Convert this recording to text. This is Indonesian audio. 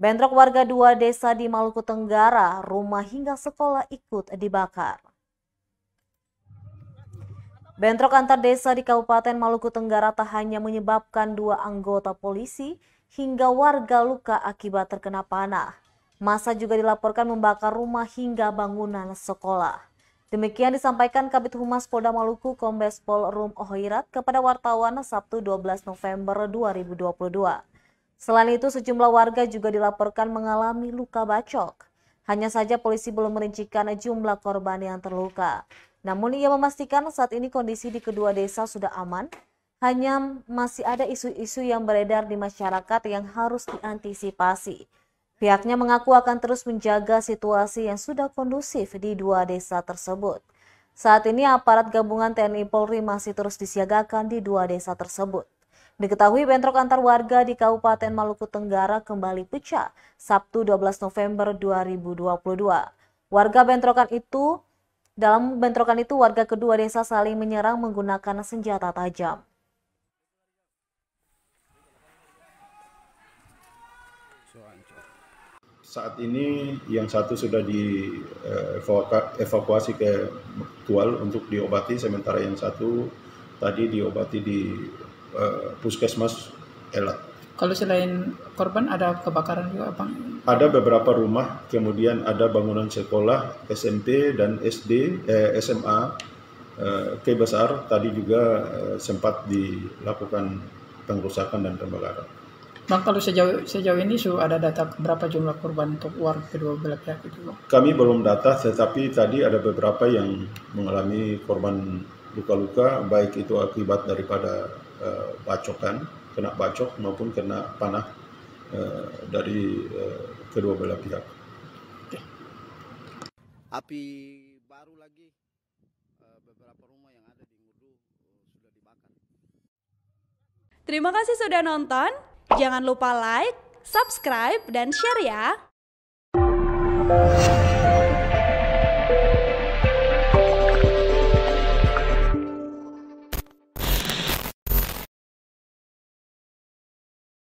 Bentrok warga dua desa di Maluku Tenggara, rumah hingga sekolah ikut dibakar. Bentrok antar desa di Kabupaten Maluku Tenggara tak hanya menyebabkan dua anggota polisi hingga warga luka akibat terkena panah. Massa juga dilaporkan membakar rumah hingga bangunan sekolah. Demikian disampaikan Kabid Humas Polda Maluku Kombes Pol Rum Ohoirat kepada wartawan Sabtu 12 November 2022. Selain itu, sejumlah warga juga dilaporkan mengalami luka bacok. Hanya saja polisi belum merincikan jumlah korban yang terluka. Namun ia memastikan saat ini kondisi di kedua desa sudah aman. Hanya masih ada isu-isu yang beredar di masyarakat yang harus diantisipasi. Pihaknya mengaku akan terus menjaga situasi yang sudah kondusif di dua desa tersebut. Saat ini aparat gabungan TNI Polri masih terus disiagakan di dua desa tersebut. Diketahui bentrok antar warga di Kabupaten Maluku Tenggara kembali pecah Sabtu 12 November 2022. Dalam bentrokan itu warga kedua desa saling menyerang menggunakan senjata tajam. Saat ini yang satu sudah dievakuasi ke Tual untuk diobati, sementara yang satu tadi diobati di Puskesmas Elat. Kalau selain korban ada kebakaran juga, Bang? Ada beberapa rumah, kemudian ada bangunan sekolah SMP dan SMA Kei Besar tadi juga sempat dilakukan pengrusakan dan pembakaran. Bang, kalau sejauh ini sudah ada data berapa jumlah korban untuk warga kedua belah pihak itu, Bang? Kami belum data, tetapi tadi ada beberapa yang mengalami korban luka-luka, baik itu akibat daripada bacokan, kena bacok maupun kena panah dari kedua belah pihak. Api baru lagi, beberapa rumah yang ada di Ngurdu sudah dibakar. Terima kasih sudah nonton. Jangan lupa like, subscribe, dan share ya.